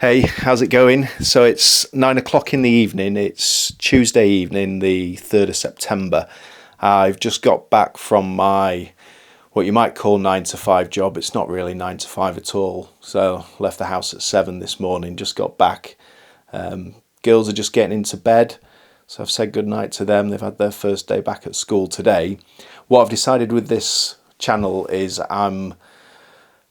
Hey, how's it going? So it's 9 o'clock in the evening. It's Tuesday evening, the 3rd of September. I've just got back from my what you might call 9 to 5 job. It's not really 9 to 5 at all. So left the house at 7 this morning, just got back. Girls are just getting into bed. So I've said goodnight to them. They've had their first day back at school today. What I've decided with this channel is I'm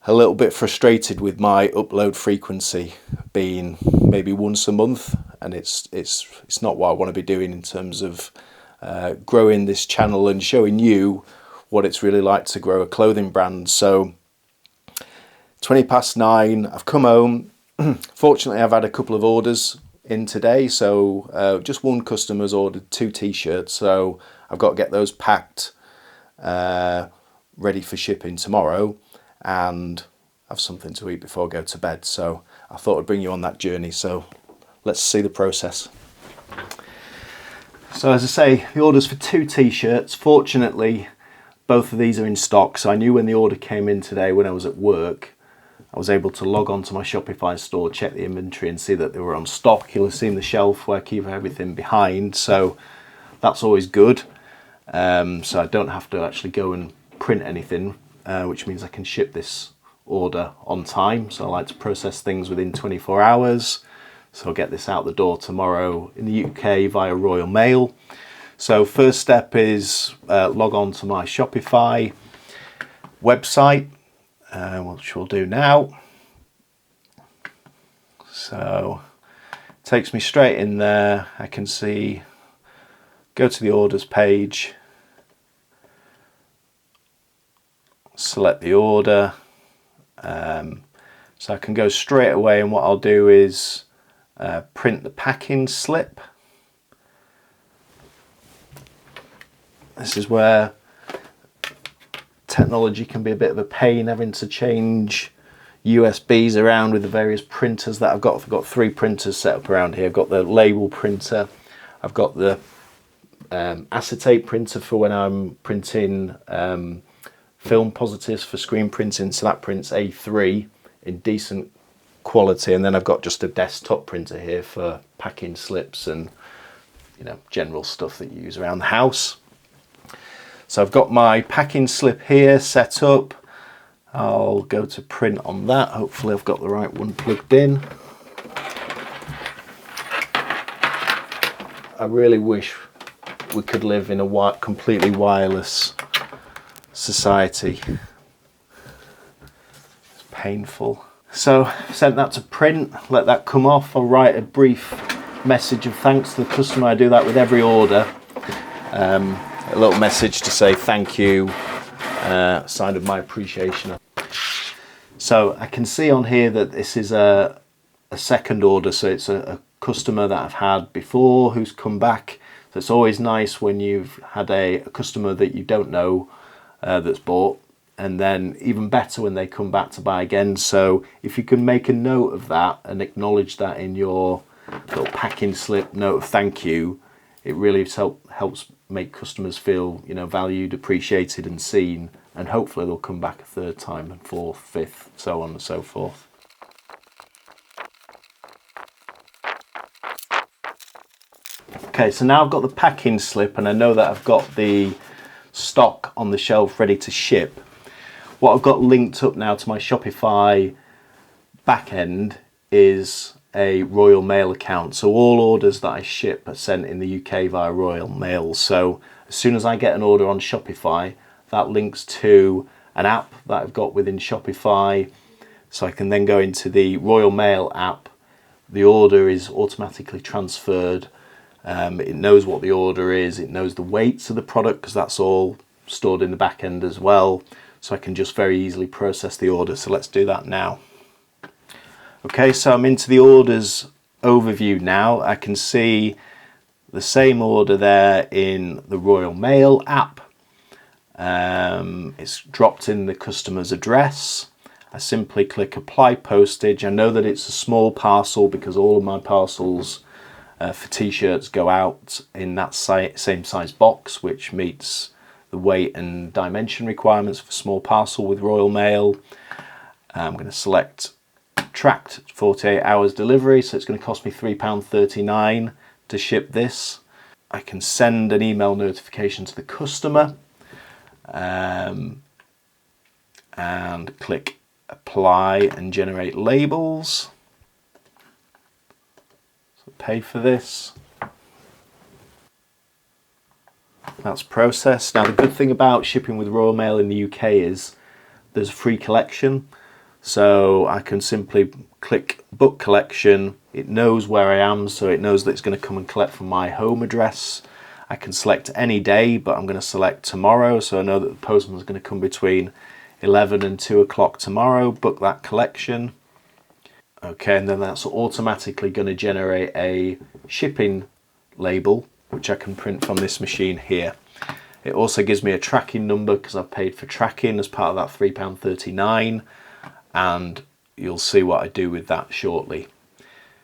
a little bit frustrated with my upload frequency being maybe once a month, and it's not what I want to be doing in terms of growing this channel and showing you what it's really like to grow a clothing brand. So 20 past 9, I've come home. Fortunately, I've had a couple of orders in today, so just one customer's ordered 2 t-shirts, so I've got to get those packed ready for shipping tomorrow and have something to eat before I go to bed. So I thought I'd bring you on that journey. So let's see the process. So as I say, the order's for 2 t-shirts. Fortunately, both of these are in stock. So I knew when the order came in today when I was at work, I was able to log on to my Shopify store, check the inventory and see that they were on stock. You'll have seen the shelf where I keep everything behind. So that's always good. So I don't have to actually go and print anything, which means I can ship this order on time. So I like to process things within 24 hours. So I'll get this out the door tomorrow in the UK via Royal Mail. So first step is log on to my Shopify website, which we'll do now. So it takes me straight in there. I can see, go to the orders page, select the order. So I can go straight away, and what I'll do is print the packing slip. This is where technology can be a bit of a pain, having to change USBs around with the various printers that I've got. I've got 3 printers set up around here. I've got the label printer, I've got the acetate printer for when I'm printing film positives for screen printing, so that prints A3 in decent quality, and then I've got just a desktop printer here for packing slips and general stuff that you use around the house. So I've got my packing slip here set up. I'll go to print on that. Hopefully I've got the right one plugged in. I really wish we could live in a completely wireless society. It's painful. So sent that to print, let that come off. I'll write a brief message of thanks to the customer. I do that with every order. A little message to say thank you, sign of my appreciation. So I can see on here that this is a second order, so it's a customer that I've had before who's come back. So it's always nice when you've had a customer that you don't know that's bought, and then even better when they come back to buy again. So if you can make a note of that and acknowledge that in your little packing slip note of thank you, it really helps make customers feel valued, appreciated and seen, and hopefully they'll come back a 3rd time and 4th, 5th, so on and so forth. Okay, so now I've got the packing slip and I know that I've got the stock on the shelf ready to ship. What I've got linked up now to my Shopify backend is a Royal Mail account. So all orders that I ship are sent in the UK via Royal Mail. So as soon as I get an order on Shopify, that links to an app that I've got within Shopify. So I can then go into the Royal Mail app. The order is automatically transferred. It knows what the order is. It knows the weights of the product because that's all stored in the back end as well. So I can just very easily process the order. So let's do that now. Okay, so I'm into the orders overview now. I can see the same order there in the Royal Mail app. It's dropped in the customer's address. I simply click apply postage. I know that it's a small parcel because all of my parcels for t-shirts go out in that same size box, which meets the weight and dimension requirements for small parcel with Royal Mail. I'm going to select tracked 48 hours delivery, so it's going to cost me £3.39 to ship this. I can send an email notification to the customer and click apply and generate labels. So pay for this. That's processed. Now the good thing about shipping with Royal Mail in the UK is there's a free collection. So I can simply click book collection. It knows where I am, so it knows that it's going to come and collect from my home address. I can select any day, but I'm going to select tomorrow, so I know that the postman is going to come between 11 and 2 o'clock tomorrow. Book that collection. Okay, and then that's automatically going to generate a shipping label, which I can print from this machine here. It also gives me a tracking number because I've paid for tracking as part of that £3.39, and you'll see what I do with that shortly.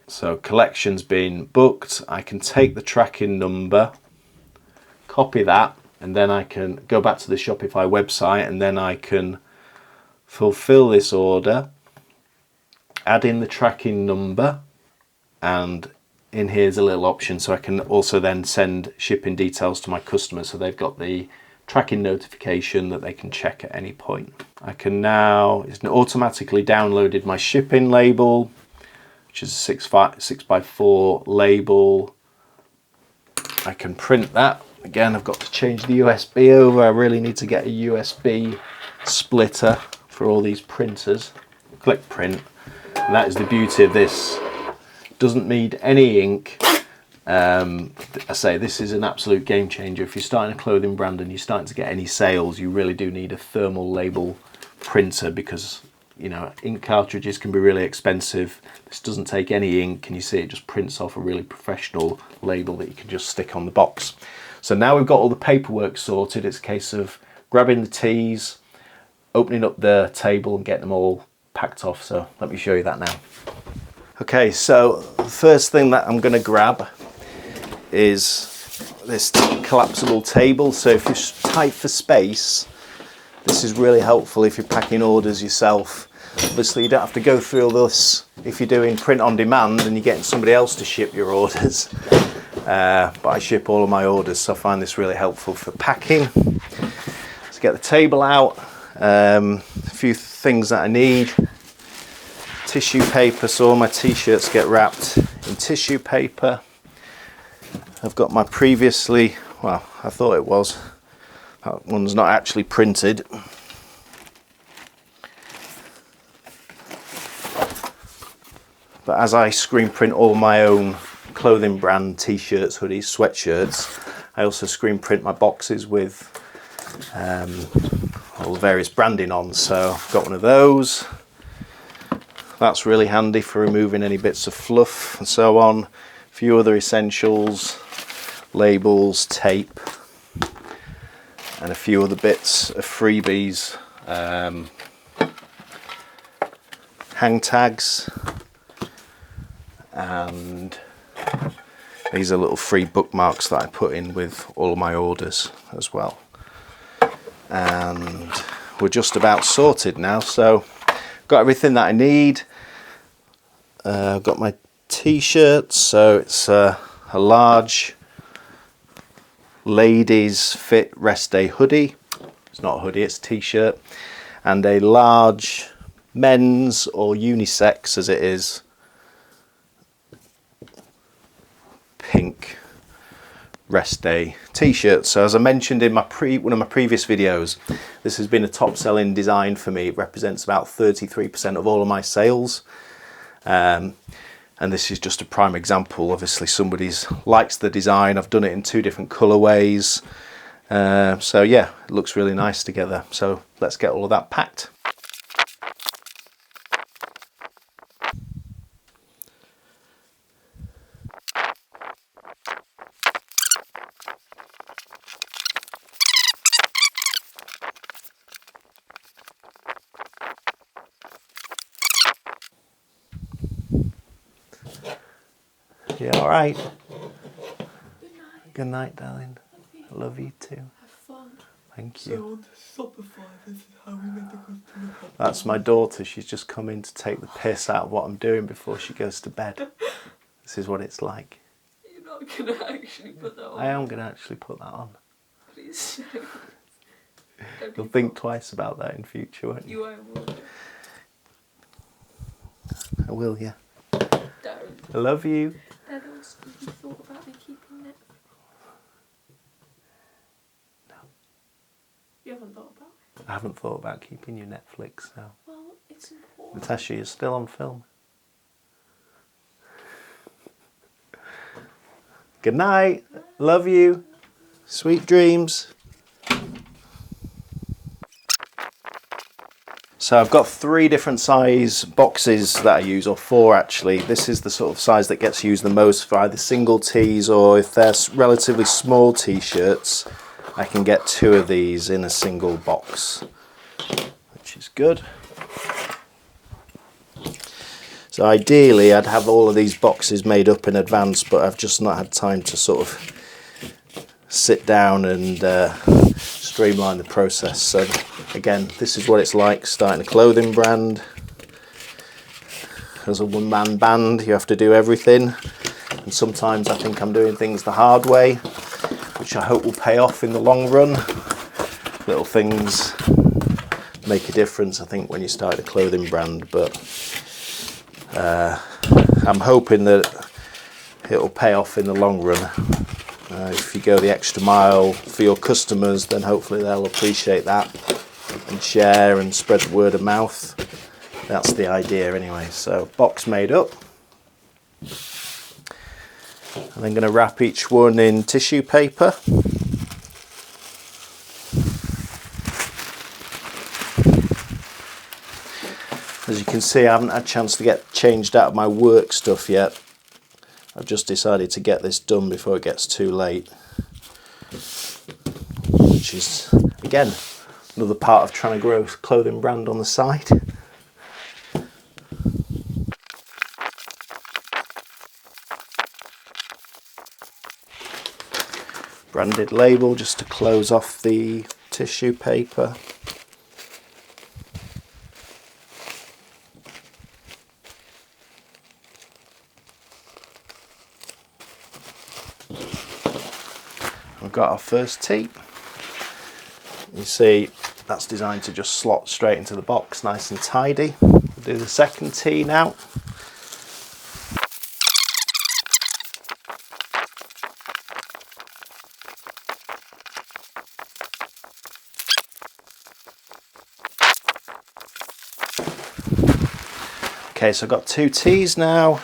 So collection's been booked. I can take the tracking number, copy that, and then I can go back to the Shopify website, and then I can fulfill this order, add in the tracking number, and in here's a little option, so I can also then send shipping details to my customers, so they've got the tracking notification that they can check at any point. I can now, it's automatically downloaded my shipping label, which is a 6x4 label. I can print that. Again, I've got to change the USB over. I really need to get a USB splitter for all these printers. Click print, and that is the beauty of this. Doesn't need any ink. I say this is an absolute game changer. If you're starting a clothing brand and you're starting to get any sales, you really do need a thermal label printer, because you know, ink cartridges can be really expensive. This doesn't take any ink, and you see it just prints off a really professional label that you can just stick on the box. So now we've got all the paperwork sorted, it's a case of grabbing the teas, opening up the table and getting them all packed off. So let me show you that now. Okay, so the first thing that I'm going to grab is this collapsible table. So if you're tight for space, this is really helpful if you're packing orders yourself. Obviously you don't have to go through all this if you're doing print on demand and you're getting somebody else to ship your orders. But I ship all of my orders, so I find this really helpful for packing. Let's get the table out. A few things that I need. Tissue paper, so all my t-shirts get wrapped in tissue paper. I've got my previously, well, I thought it was, that one's not actually printed. But as I screen print all my own clothing brand t-shirts, hoodies, sweatshirts, I also screen print my boxes with all the various branding on. So I've got one of those. That's really handy for removing any bits of fluff and so on. A few other essentials, labels, tape, and a few other bits of freebies. Hang tags, and these are little free bookmarks that I put in with all of my orders as well. And we're just about sorted now, so got everything that I need. I've got my t-shirts, so it's a large ladies fit rest day hoodie. It's not a hoodie, it's a t-shirt. And a large men's, or unisex as it is, pink rest day t-shirt. So as I mentioned in my one of my previous videos, this has been a top selling design for me. It represents about 33% of all of my sales. And this is just a prime example. Obviously somebody likes the design. I've done it in 2 different colorways. So yeah, it looks really nice together. So let's get all of that packed. Yeah, all right. Good night. Good night, darling. I love you too. Have fun. Thank you. So on the Shopify, this is how we make the customer happy. That's my daughter. She's just come in to take the piss out of what I'm doing before she goes to bed. This is what it's like. You're not going to actually put that on. I am going to actually put that on. Please. You'll think twice about that in future, won't you? You won't. I will, yeah. Don't. I love you. Dad, also, have you thought about me keeping Netflix? No. You haven't thought about it? I haven't thought about keeping you Netflix, no. Well, it's important. Natasha, you're still on film. Good night. Love you. Sweet dreams. So I've got 3 different size boxes that I use, or 4 actually. This is the sort of size that gets used the most for either single tees, or if they're relatively small t-shirts, I can get 2 of these in a single box, which is good. So ideally I'd have all of these boxes made up in advance, but I've just not had time to sort of sit down and streamline the process. So again, this is what it's like starting a clothing brand. As a one-man band, you have to do everything, and sometimes I think I'm doing things the hard way, which I hope will pay off in the long run. Little things make a difference, I think, when you start a clothing brand, but I'm hoping that it'll pay off in the long run. If you go the extra mile for your customers, then hopefully they'll appreciate that and share and spread the word of mouth. That's the idea anyway. So box made up. I'm then going to wrap each one in tissue paper. As you can see, I haven't had a chance to get changed out of my work stuff yet. I've just decided to get this done before it gets too late. Which is, again, another part of trying to grow a clothing brand on the side. Branded label just to close off the tissue paper. We've got our first tee. You see that's designed to just slot straight into the box, nice and tidy. We'll do the second tee now. Okay, so I've got 2 tees now.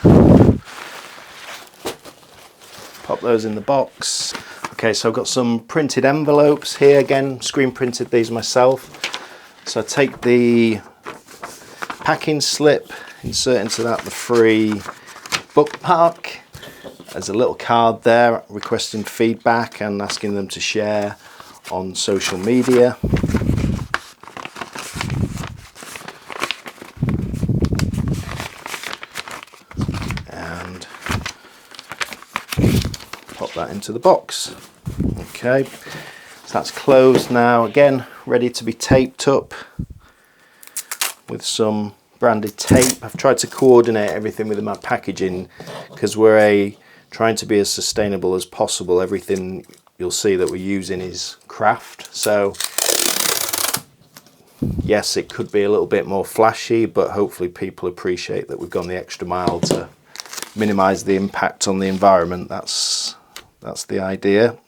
Pop those in the box. Okay, so I've got some printed envelopes here. Again, screen printed these myself. So I take the packing slip, insert into that the free bookmark. There's a little card there requesting feedback and asking them to share on social media. And pop that into the box. Okay, so that's closed now. Again, ready to be taped up with some branded tape. I've tried to coordinate everything within my packaging because we're trying to be as sustainable as possible. Everything you'll see that we're using is craft. So yes, it could be a little bit more flashy, but hopefully people appreciate that we've gone the extra mile to minimize the impact on the environment. That's the idea.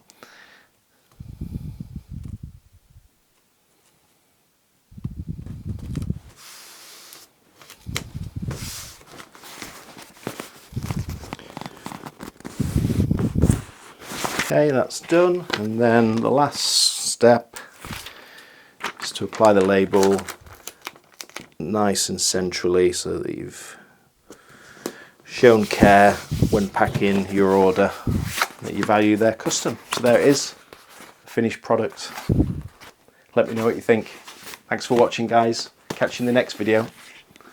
Okay, that's done, and then the last step is to apply the label nice and centrally so that you've shown care when packing your order, that you value their custom. So there it is, the finished product. Let me know what you think. Thanks for watching, guys. Catch you in the next video.